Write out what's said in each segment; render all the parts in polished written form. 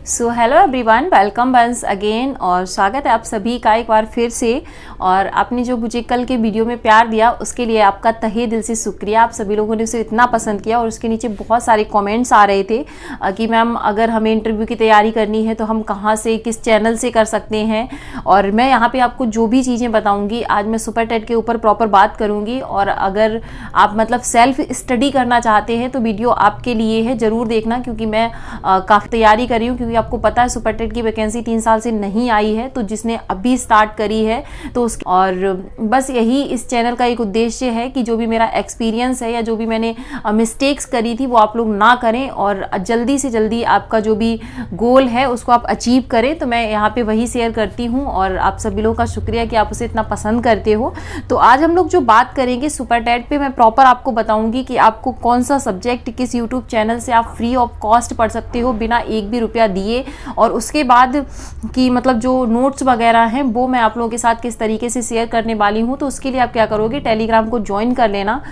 सो hello everyone, welcome once again और स्वागत है आप सभी का एक बार फिर से। और आपने जो मुझे कल के वीडियो में प्यार दिया उसके लिए आपका तहे दिल से शुक्रिया। आप सभी लोगों ने उसे इतना पसंद किया और उसके नीचे बहुत सारे कमेंट्स आ रहे थे कि मैम अगर हमें इंटरव्यू की तैयारी करनी है तो हम कहाँ से, किस चैनल से कर सकते हैं। और मैं यहाँ पर आपको जो भी चीज़ें बताऊँगी आज मैं सुपर टेट के ऊपर प्रॉपर बात करूँगी। और अगर आप मतलब सेल्फ स्टडी करना चाहते हैं तो वीडियो आपके लिए है, ज़रूर देखना, क्योंकि मैं काफ़ी तैयारी कर रही हूँ। क्योंकि आपको पता है सुपर टेट की वैकेंसी 3 साल से नहीं आई है, तो जिसने अभी स्टार्ट करी है तो उस और बस यही इस चैनल का एक उद्देश्य है कि जो भी मेरा एक्सपीरियंस है या जो भी मैंने मिस्टेक्स करी थी वो आप लोग ना करें और जल्दी से जल्दी आपका जो भी गोल है उसको आप अचीव करें। तो मैं यहाँ पे वही शेयर करती हूँ और आप सभी लोगों का शुक्रिया कि आप उसे इतना पसंद करते हो। तो आज हम लोग जो बात करेंगे सुपर टेट पे, मैं प्रॉपर आपको बताऊंगी कि आपको कौन सा सब्जेक्ट किस यूट्यूब चैनल से आप फ्री ऑफ कॉस्ट पढ़ सकते हो बिना एक भी रुपया दिए। और उसके बाद की मतलब जो नोट्स वगैरह हैं वो मैं आप लोगों के साथ किस तरीके से शेयर करने वाली हूँ। तो उसके लिए आप क्या करोगे, टेलीग्राम को ज्वाइन कर लेना।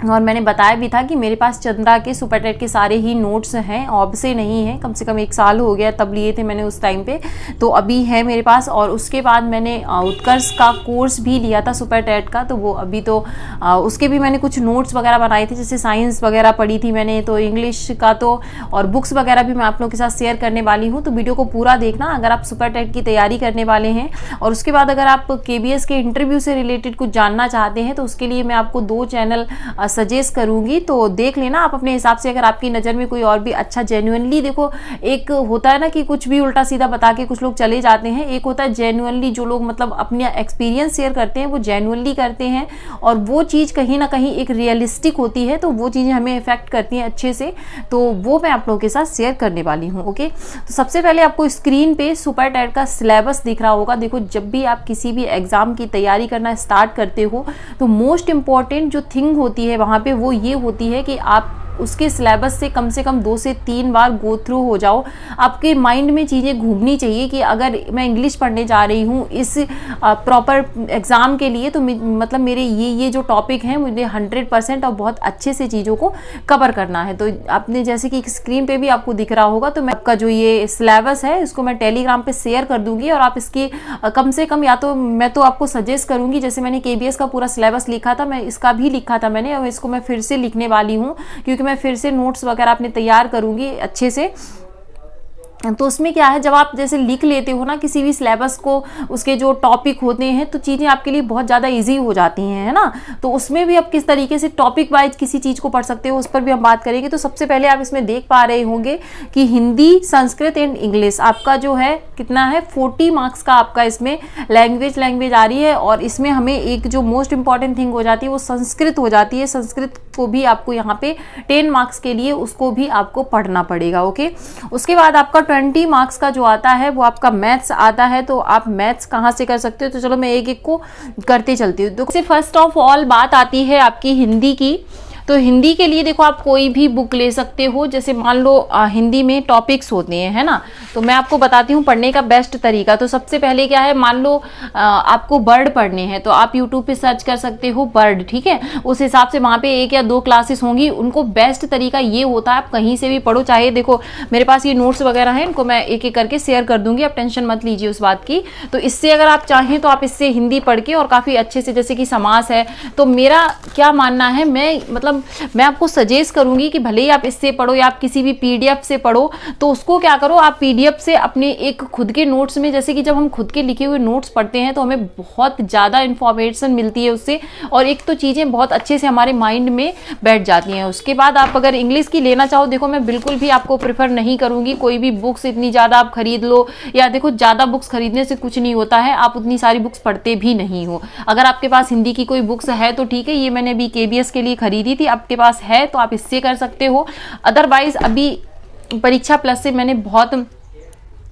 और मैंने बताया भी था कि मेरे पास चंद्रा के सुपर टेट के सारे ही नोट्स हैं, ऑब से नहीं है, कम से कम 1 साल हो गया तब लिए थे मैंने उस टाइम पे, तो अभी है मेरे पास। और उसके बाद मैंने उत्कर्ष का कोर्स भी लिया था सुपर टेट का, तो वो अभी तो उसके भी मैंने कुछ नोट्स वगैरह बनाए थे, जैसे साइंस वगैरह पढ़ी थी मैंने, तो इंग्लिश का तो और बुक्स वगैरह भी मैं आप लोगों के साथ शेयर करने वाली हूँ। तो वीडियो को पूरा देखना अगर आप सुपर टेट की तैयारी करने वाले हैं। और उसके बाद अगर आप KBS के इंटरव्यू से रिलेटेड कुछ जानना चाहते हैं तो उसके लिए मैं आपको 2 चैनल सजेस्ट करूंगी, तो देख लेना आप अपने हिसाब से। अगर आपकी नज़र में कोई और भी अच्छा जेन्युइनली, देखो एक होता है ना कि कुछ भी उल्टा सीधा बता के कुछ लोग चले जाते हैं, एक होता है जेन्युइनली जो लोग मतलब अपना एक्सपीरियंस शेयर करते हैं वो जेन्युइनली करते हैं और वो चीज़ कहीं ना कहीं एक रियलिस्टिक होती है, तो वो चीज़ें हमें इफेक्ट करती हैं अच्छे से। तो वो मैं आप लोगों के साथ शेयर करने वाली हूँ। ओके, तो सबसे पहले आपको स्क्रीन पे सुपर टेट का सिलेबस दिख रहा होगा। देखो, जब भी आप किसी भी एग्जाम की तैयारी करना स्टार्ट करते हो तो मोस्ट इंपॉर्टेंट जो थिंग होती है वहाँ पे वो ये होती है कि आप उसके सिलेबस से कम 2 से 3 बार गो थ्रू हो जाओ। आपके माइंड में चीज़ें घूमनी चाहिए कि अगर मैं इंग्लिश पढ़ने जा रही हूँ इस प्रॉपर एग्ज़ाम के लिए, तो मतलब मेरे ये जो टॉपिक हैं मुझे 100% और बहुत अच्छे से चीज़ों को कवर करना है। तो आपने जैसे कि स्क्रीन पे भी आपको दिख रहा होगा, तो मैं आपका जो ये सिलेबस है इसको मैं टेलीग्राम पे शेयर कर दूंगी और आप इसकी कम से कम, या तो मैं तो आपको सजेस्ट करूँगी, जैसे मैंने KBS का पूरा सिलेबस लिखा था, मैं इसका भी लिखा था मैंने, और इसको मैं फिर से लिखने वाली हूँ क्योंकि मैं फिर से नोट्स वगैरह अपने तैयार करूंगी अच्छे से। तो उसमें क्या है, जब आप जैसे लिख लेते हो ना किसी भी सिलेबस को, उसके जो टॉपिक होते हैं, तो चीज़ें आपके लिए बहुत ज़्यादा इजी हो जाती हैं, है ना। तो उसमें भी आप किस तरीके से टॉपिक वाइज किसी चीज़ को पढ़ सकते हो उस पर भी हम बात करेंगे। तो सबसे पहले आप इसमें देख पा रहे होंगे कि हिंदी, संस्कृत एंड इंग्लिश आपका जो है कितना है, 40 मार्क्स का आपका इसमें लैंग्वेज आ रही है। और इसमें हमें एक जो मोस्ट इंपॉर्टेंट थिंग हो जाती है वो संस्कृत हो जाती है। संस्कृत को भी आपको यहाँ पे 10 मार्क्स के लिए उसको भी आपको पढ़ना पड़ेगा। ओके, उसके बाद आपका 20 मार्क्स का जो आता है वो आपका मैथ्स आता है। तो आप मैथ्स कहाँ से कर सकते हो, तो चलो मैं एक एक को करते चलती हूँ। तो फर्स्ट ऑफ ऑल बात आती है आपकी हिंदी की। तो हिंदी के लिए देखो, आप कोई भी बुक ले सकते हो, जैसे मान लो हिंदी में टॉपिक्स होते हैं, है ना। तो मैं आपको बताती हूँ पढ़ने का बेस्ट तरीका। तो सबसे पहले क्या है, मान लो आपको वर्ड पढ़ने हैं तो आप यूट्यूब पे सर्च कर सकते हो वर्ड, ठीक है। उस हिसाब से वहाँ पे 1 या 2 क्लासेस होंगी। उनको बेस्ट तरीका ये होता है आप कहीं से भी पढ़ो, चाहे देखो मेरे पास ये नोट्स वगैरह हैं, इनको मैं एक एक करके शेयर कर दूंगी, आप टेंशन मत लीजिए उस बात की। तो इससे अगर आप चाहें तो आप इससे हिंदी पढ़ के और काफ़ी अच्छे से, जैसे कि समास है, तो मेरा क्या मानना है, मैं आपको सजेस्ट करूंगी कि भले ही आप इससे पढ़ो या आप किसी भी PDF से पढ़ो, तो उसको क्या करो, आप PDF से अपने एक खुद के नोट्स में, जैसे कि जब हम खुद के लिखे हुए नोट्स पढ़ते हैं तो हमें बहुत ज़्यादा इंफॉर्मेशन मिलती है उससे, और एक तो चीज़ें बहुत अच्छे से हमारे माइंड में बैठ जाती हैं। उसके बाद आप अगर इंग्लिश की लेना चाहो, देखो मैं बिल्कुल भी आपको प्रेफर नहीं करूंगी कोई भी बुक्स इतनी ज़्यादा आप खरीद लो, या देखो ज़्यादा बुक्स खरीदने से कुछ नहीं होता है, आप उतनी सारी बुक्स पढ़ते भी नहीं हो। अगर आपके पास हिंदी की कोई बुक्स है तो ठीक है, ये मैंने अभी KBS के लिए खरीदी थी, आपके पास है तो आप इससे कर सकते हो। अदरवाइज अभी परीक्षा प्लस से मैंने बहुत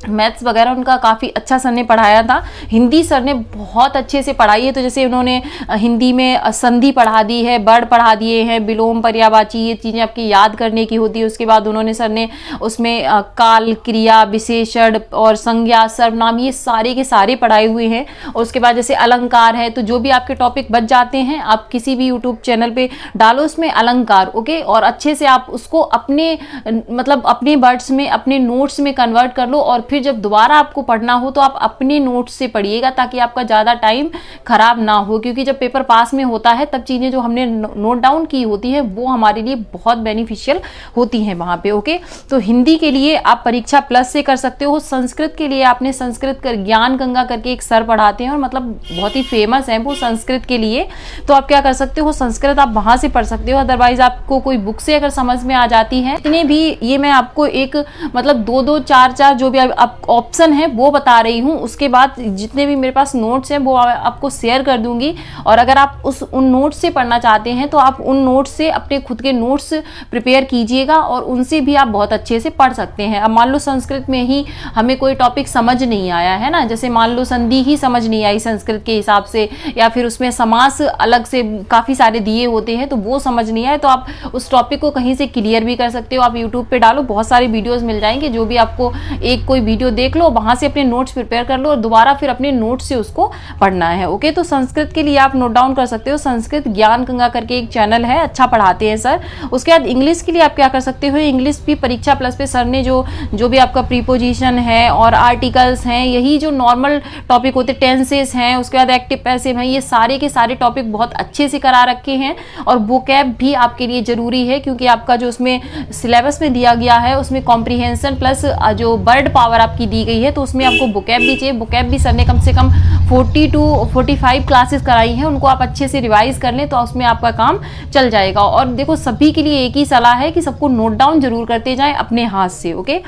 मैथ्स वगैरह उनका काफ़ी अच्छा सर ने पढ़ाया था। हिंदी सर ने बहुत अच्छे से पढ़ाई है। तो जैसे उन्होंने हिंदी में संधि पढ़ा दी है, वर्ड पढ़ा दिए हैं, विलोम, पर्यायवाची, ये चीज़ें आपकी याद करने की होती है। उसके बाद उन्होंने सर ने उसमें काल, क्रिया, विशेषण और संज्ञा, सर्वनाम, ये सारे के सारे पढ़ाए हुए हैं। और उसके बाद जैसे अलंकार है, तो जो भी आपके टॉपिक बच जाते हैं आप किसी भी यूट्यूब चैनल पे डालो उसमें अलंकार, ओके, और अच्छे से आप उसको अपने मतलब अपने वर्ड्स में, अपने नोट्स में कन्वर्ट कर लो। और फिर जब दोबारा आपको पढ़ना हो तो आप अपने नोट्स से पढ़िएगा, ताकि आपका ज़्यादा टाइम खराब ना हो। क्योंकि जब पेपर पास में होता है तब चीज़ें जो हमने नोट डाउन की होती है वो हमारे लिए बहुत बेनिफिशियल होती हैं वहाँ पे, ओके। तो हिंदी के लिए आप परीक्षा प्लस से कर सकते हो। संस्कृत के लिए आपने संस्कृत कर ज्ञान गंगा करके एक सर पढ़ाते हैं और मतलब बहुत ही फेमस है वो संस्कृत के लिए। तो आप क्या कर सकते हो, संस्कृत आप वहाँ से पढ़ सकते हो। अदरवाइज आपको कोई बुक से अगर समझ में आ जाती है, इतने भी ये मैं आपको एक मतलब 2-2, 4-4 जो भी आप ऑप्शन है वो बता रही हूँ। उसके बाद जितने भी मेरे पास नोट्स हैं वो आपको शेयर कर दूंगी। और अगर आप उन नोट्स से पढ़ना चाहते हैं तो आप उन नोट्स से अपने खुद के नोट्स प्रिपेयर कीजिएगा और उनसे भी आप बहुत अच्छे से पढ़ सकते हैं। अब मान लो संस्कृत में ही हमें कोई टॉपिक समझ नहीं आया है ना, जैसे मान लो संधि ही समझ नहीं आई संस्कृत के हिसाब से, या फिर उसमें समास अलग से काफ़ी सारे दिए होते हैं तो वो समझ नहीं आए, तो आप उस टॉपिक को कहीं से क्लियर भी कर सकते हो। आप यूट्यूब पे डालो, बहुत सारे वीडियोज़ मिल जाएंगे, जो भी आपको एक कोई वीडियो देख लो, वहां से अपने नोट्स प्रिपेयर कर लो और दोबारा फिर अपने नोट्स से उसको पढ़ना है, ओके। तो संस्कृत के लिए आप नोट डाउन कर सकते हो, संस्कृत ज्ञान गंगा करके एक चैनल है, अच्छा पढ़ाते हैं सर। उसके बाद इंग्लिश के लिए आप क्या कर सकते हो, इंग्लिश भी परीक्षा प्लस पे सर ने जो भी आपका प्रीपोजिशन है और आर्टिकल्स हैं, यही जो नॉर्मल टॉपिक होते, टेंसेस हैं, उसके बाद एक्टिव पैसिव हैं, ये सारे के सारे टॉपिक बहुत अच्छे से करा रखे हैं। और वोकैब भी आपके लिए जरूरी है, क्योंकि आपका जो उसमें सिलेबस में दिया गया है उसमें कॉम्प्रिहेंशन प्लस जो वर्ड पावर आपकी दी गई है, तो उसमें आपको वोकैब भी चाहिए। वोकैब भी सर ने कम से कम 40 to 45 क्लासेस कराई हैं, उनको आप अच्छे से रिवाइज कर लें तो उसमें आपका काम चल जाएगा। और देखो सभी के लिए एक ही सलाह है कि सबको नोट डाउन जरूर करते जाएं अपने हाथ से, ओके।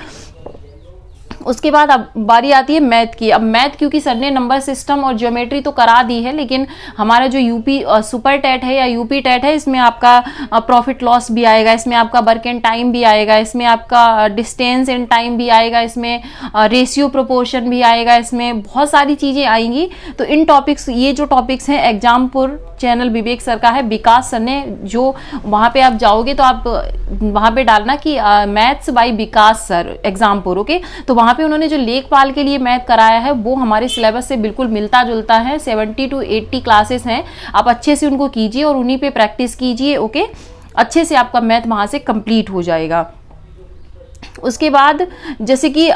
उसके बाद अब बारी आती है मैथ की। अब मैथ क्योंकि सर ने नंबर सिस्टम और ज्योमेट्री तो करा दी है, लेकिन हमारा जो यूपी सुपर टेट है या यूपी टेट है, इसमें आपका प्रॉफिट लॉस भी आएगा, इसमें आपका वर्क एंड टाइम भी आएगा, इसमें आपका डिस्टेंस एंड टाइम भी आएगा, इसमें रेशियो प्रोपोर्शन भी आएगा, इसमें बहुत सारी चीज़ें आएंगी। तो इन टॉपिक्स, ये जो टॉपिक्स हैं एग्जामपुर चैनल विवेक सर का है, विकास सर ने जो वहाँ पे आप जाओगे तो आप वहाँ पे डालना कि maths by Vikas sir Exampur, okay. तो वहाँ पे उन्होंने जो लेखपाल के लिए मैथ कराया है वो हमारे सिलेबस से बिल्कुल मिलता जुलता है। 70 to 80 क्लासेस हैं, आप अच्छे से उनको कीजिए और उन्हीं पे प्रैक्टिस कीजिए, ओके। अच्छे से आपका मैथ वहाँ से कंप्लीट हो जाएगा। उसके बाद जैसे कि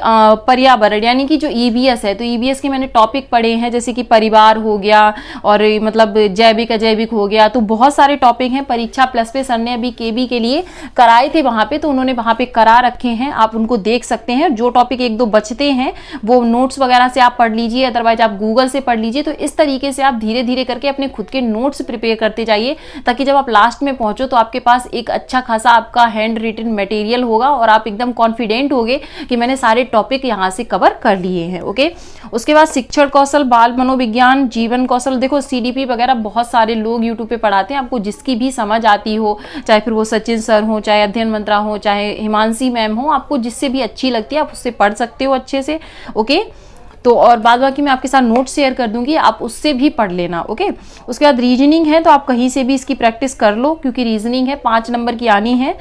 पर्यावरण यानी कि जो ईवीएस है, तो ईवीएस के मैंने टॉपिक पढ़े हैं, जैसे कि परिवार हो गया और मतलब जैविक अजैविक हो गया, तो बहुत सारे टॉपिक हैं। परीक्षा प्लस पे सर ने अभी केबी के लिए कराए थे वहाँ पे, तो उन्होंने वहाँ पे करा रखे हैं, आप उनको देख सकते हैं। जो टॉपिक 1-2 बचते हैं वो नोट्स वगैरह से आप पढ़ लीजिए, अदरवाइज आप गूगल से पढ़ लीजिए। तो इस तरीके से आप धीरे धीरे करके अपने खुद के नोट्स प्रिपेयर करते जाइए, ताकि जब आप लास्ट में पहुंचो तो आपके पास एक अच्छा खासा आपका हैंड रिटन मटेरियल होगा और आप एकदम कॉन्फिडेंट होगे कि मैंने सारे टॉपिक यहाँ से कवर कर लिए हैं, ओके। उसके बाद शिक्षण कौशल, बाल मनोविज्ञान, जीवन कौशल, देखो सीडीपी वगैरह बहुत सारे लोग यूट्यूब पे पढ़ाते हैं, आपको जिसकी भी समझ आती हो, चाहे फिर वो सचिन सर हो, चाहे अध्ययन मंत्रा हो, चाहे हिमांशी मैम हो, आपको जिससे भी अच्छी लगती है आप उससे पढ़ सकते हो अच्छे से, ओके। तो और बाद बाकी मैं आपके साथ नोट शेयर कर दूंगी, आप उससे भी पढ़ लेना, ओके। उसके बाद रीजनिंग है, तो आप कहीं से भी इसकी प्रैक्टिस कर लो, क्योंकि रीजनिंग है 5 नंबर की आनी है।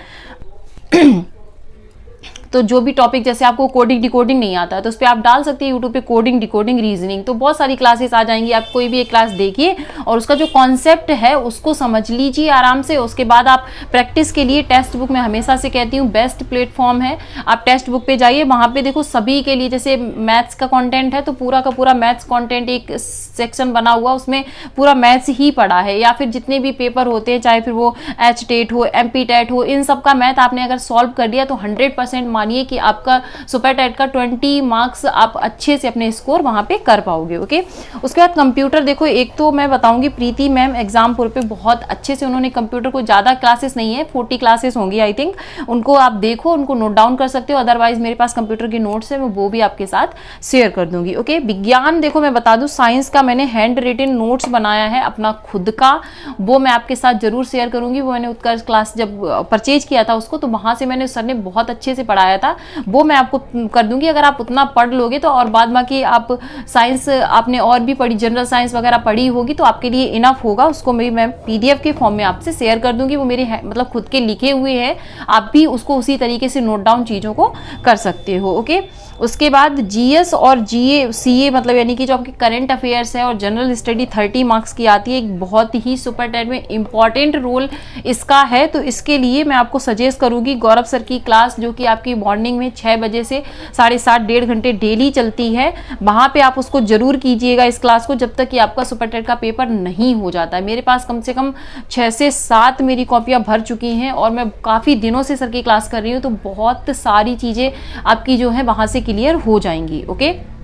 तो जो भी टॉपिक, जैसे आपको कोडिंग डिकोडिंग नहीं आता तो उस पर आप डाल सकते हैं यूट्यूब पे कोडिंग डिकोडिंग रीजनिंग, तो बहुत सारी क्लासेस आ जाएंगी। आप कोई भी एक क्लास देखिए और उसका जो कॉन्सेप्ट है उसको समझ लीजिए आराम से। उसके बाद आप प्रैक्टिस के लिए टेक्स्ट बुक, मैं हमेशा से कहती हूँ बेस्ट प्लेटफॉर्म है। आप टेक्स्ट बुक पे जाइए, वहाँ पे देखो सभी के लिए, जैसे मैथ्स का कॉन्टेंट है तो पूरा का पूरा मैथ्स कॉन्टेंट एक सेक्शन बना हुआ, उसमें पूरा मैथ्स ही पढ़ा है। या फिर जितने भी पेपर होते हैं, चाहे फिर वो एच टेट हो, MP टेट हो, इन सब का मैथ आपने अगर सॉल्व कर लिया तो 100% मानिए कि आपका सुपर टेट का 20 मार्क्स आप अच्छे से अपने स्कोर वहां पे कर पाओगे, ओके। उसके बाद कंप्यूटर, देखो एक तो मैं बताऊंगी प्रीति मैम एग्जामपुर पे बहुत अच्छे से उन्होंने कंप्यूटर को, ज्यादा क्लासेस नहीं है, 40 क्लासेस होंगी आई थिंक, उनको आप देखो, उनको नोट डाउन कर सकते हो। अदरवाइज मेरे पास कंप्यूटर के नोट्स है, मैं वो भी आपके साथ शेयर कर दूंगी, ओके। विज्ञान, देखो मैं बता दूं साइंस का मैंने हैंड रिटन नोट्स बनाया है अपना खुद का, वो मैं आपके साथ जरूर शेयर करूंगी। वो मैंने उत्कर्ष क्लास जब परचेज किया था उसको, तो वहां से मैंने, सर ने बहुत अच्छे से पढ़ाया बताया था वो मैं आपको कर दूंगी। अगर आप उतना पढ़ लोगे तो, और बाद बाकी आप साइंस आपने और भी पढ़ी, जनरल साइंस वगैरह पढ़ी होगी तो आपके लिए इनफ होगा। उसको मैं पीडीएफ के फॉर्म में आपसे शेयर कर दूंगी, वो मेरे मतलब खुद के लिखे हुए हैं, आप भी उसको उसी तरीके से नोट डाउन चीज़ों को कर सकते हो। ओके, उसके बाद जीएस और जीए सीए मतलब यानी कि जो आपके करंट अफेयर्स है और जनरल स्टडी 30 मार्क्स की आती है, एक बहुत ही सुपर टेट में इंपॉर्टेंट रोल इसका है। तो इसके लिए मैं आपको सजेस्ट करूंगी गौरव सर की क्लास, जो कि आपकी मॉर्निंग में 6 बजे से 7:30 1.5 घंटे डेली चलती है। वहां पे आप उसको जरूर कीजिएगा इस क्लास को, जब तक कि आपका सुपर टेट का पेपर नहीं हो जाता है। मेरे पास कम से कम 6 से 7 मेरी कॉपियां भर चुकी हैं और मैं काफ़ी दिनों से सर की क्लास कर रही हूँ, तो बहुत सारी चीज़ें आपकी जो है वहाँ से क्लियर हो जाएंगी। ओके,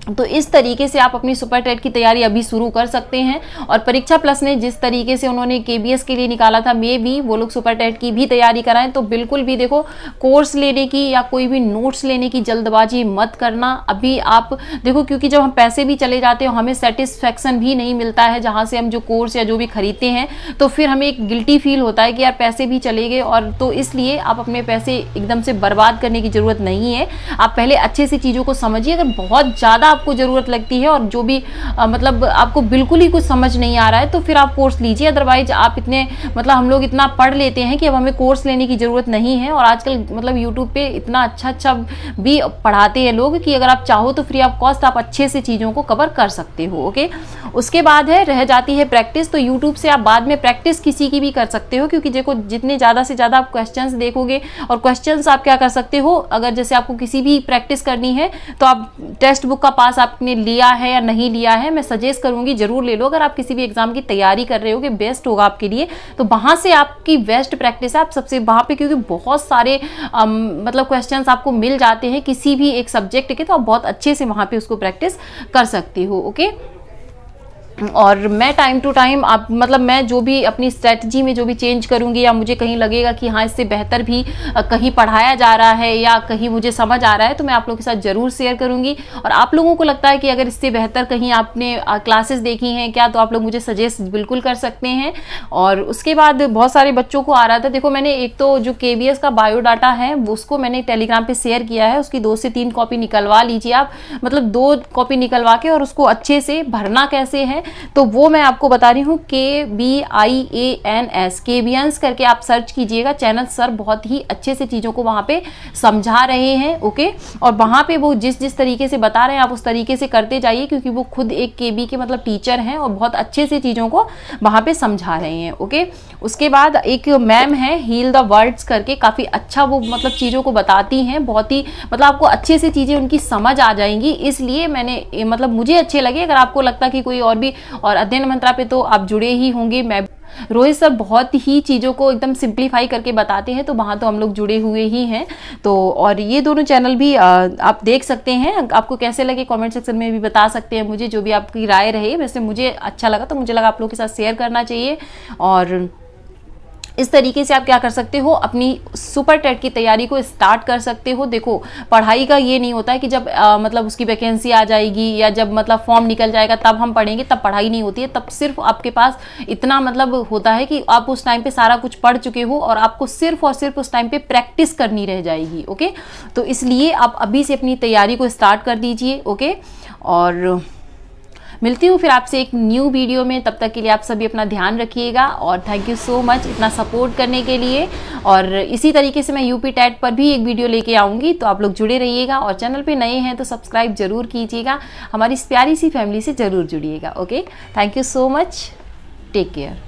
तो इस तरीके से आप अपनी सुपर टेट की तैयारी अभी शुरू कर सकते हैं। और परीक्षा प्लस ने जिस तरीके से उन्होंने केबीएस के लिए निकाला था, मे भी वो लोग सुपर टेट की भी तैयारी कराएं। तो बिल्कुल भी देखो, कोर्स लेने की या कोई भी नोट्स लेने की जल्दबाजी मत करना अभी आप देखो, क्योंकि जब हम पैसे भी चले जाते हैं हमें सेटिस्फेक्शन भी नहीं मिलता है जहाँ से हम जो कोर्स या जो भी खरीदते हैं, तो फिर हमें एक गिल्टी फील होता है कि यार पैसे भी चले गए। और तो इसलिए आप अपने पैसे एकदम से बर्बाद करने की जरूरत नहीं है। आप पहले अच्छे से चीज़ों को समझिए। अगर बहुत ज़्यादा आपको जरूरत लगती है और जो भी मतलब आपको बिल्कुल ही कुछ समझ नहीं आ रहा है, तो फिर आप कोर्स लीजिए। अदरवाइज आप इतने मतलब हम लोग इतना पढ़ लेते हैं कि अब हमें कोर्स लेने की जरूरत नहीं है। और आजकल मतलब यूट्यूब पे इतना अच्छा भी पढ़ाते हैं लोग कि अगर आप चाहो तो फ्री ऑफ कॉस्ट आप अच्छे से चीज़ों को कवर कर सकते हो। ओके, उसके बाद है रह जाती है प्रैक्टिस। तो यूट्यूब से आप बाद में प्रैक्टिस किसी की भी कर सकते हो, क्योंकि देखो जितने ज़्यादा से ज़्यादा आप क्वेश्चंस देखोगे, और क्वेश्चंस आप क्या कर सकते हो, अगर जैसे आपको किसी भी प्रैक्टिस करनी है तो आप टेक्स्ट बुक का पास आपने लिया है या नहीं लिया है, मैं सजेस्ट करूंगी जरूर ले लो। अगर आप किसी भी एग्जाम की तैयारी कर रहे हो कि बेस्ट होगा आपके लिए, तो वहां से आपकी बेस्ट प्रैक्टिस है। आप सबसे वहां पे, क्योंकि बहुत सारे मतलब क्वेश्चंस आपको मिल जाते हैं किसी भी एक सब्जेक्ट के, तो आप बहुत अच्छे से वहां पे उसको प्रैक्टिस कर सकते हो। ओके, और मैं टाइम टू टाइम आप मतलब मैं जो भी अपनी स्ट्रेटजी में जो भी चेंज करूंगी, या मुझे कहीं लगेगा कि हाँ इससे बेहतर भी कहीं पढ़ाया जा रहा है या कहीं मुझे समझ आ रहा है, तो मैं आप लोगों के साथ जरूर शेयर करूंगी। और आप लोगों को लगता है कि अगर इससे बेहतर कहीं आपने क्लासेस देखी हैं क्या, तो आप लोग मुझे सजेस्ट बिल्कुल कर सकते हैं। और उसके बाद बहुत सारे बच्चों को आ रहा था, देखो मैंने एक तो जो केबीएस का बायोडाटा है उसको मैंने टेलीग्राम पे शेयर किया है, उसकी 2 से 3 कॉपी निकलवा लीजिए आप, मतलब 2 कॉपी निकलवा के, और उसको अच्छे से भरना कैसे है तो वो मैं आपको बता रही हूँ। KBIANS केबियंस करके आप सर्च कीजिएगा, चैनल सर बहुत ही अच्छे से चीज़ों को वहाँ पे समझा रहे हैं। ओके, और वहाँ पे वो जिस तरीके से बता रहे हैं आप उस तरीके से करते जाइए, क्योंकि वो खुद एक केबी के मतलब टीचर हैं और बहुत अच्छे से चीज़ों को वहाँ पे समझा रहे हैं। ओके, उसके बाद एक मैम है हील द वर्ड्स करके, काफ़ी अच्छा वो मतलब चीज़ों को बताती हैं, बहुत ही मतलब आपको अच्छे से चीज़ें उनकी समझ आ जाएंगी। इसलिए मैंने मतलब मुझे अच्छे लगे। अगर आपको लगता कि कोई और भी, और अध्ययन मंत्रा पे तो आप जुड़े ही होंगे, मैं रोहित सर बहुत ही चीज़ों को एकदम सिंप्लीफाई करके बताते हैं, तो वहाँ तो हम लोग जुड़े हुए ही हैं। तो और ये दोनों चैनल भी आप देख सकते हैं। आपको कैसे लगे कमेंट सेक्शन में भी बता सकते हैं मुझे, जो भी आपकी राय रहे। वैसे मुझे अच्छा लगा, तो मुझे लगा आप लोगों के साथ शेयर करना चाहिए। और इस तरीके से आप क्या कर सकते हो, अपनी सुपर टेट की तैयारी को स्टार्ट कर सकते हो। देखो पढ़ाई का ये नहीं होता है कि जब मतलब उसकी वैकेंसी आ जाएगी या जब मतलब फॉर्म निकल जाएगा तब हम पढ़ेंगे, तब पढ़ाई नहीं होती है। तब सिर्फ आपके पास इतना मतलब होता है कि आप उस टाइम पे सारा कुछ पढ़ चुके हो और आपको सिर्फ और सिर्फ उस टाइम पे प्रैक्टिस करनी रह जाएगी। ओके, तो इसलिए आप अभी से अपनी तैयारी को स्टार्ट कर दीजिए। ओके, और मिलती हूँ फिर आपसे एक न्यू वीडियो में। तब तक के लिए आप सभी अपना ध्यान रखिएगा, और थैंक यू सो मच इतना सपोर्ट करने के लिए। और इसी तरीके से मैं यूपी टेट पर भी एक वीडियो लेके आऊँगी, तो आप लोग जुड़े रहिएगा। और चैनल पे नए हैं तो सब्सक्राइब जरूर कीजिएगा, हमारी इस प्यारी सी फैमिली से जरूर जुड़िएगा। Okay, thank you so much, take care.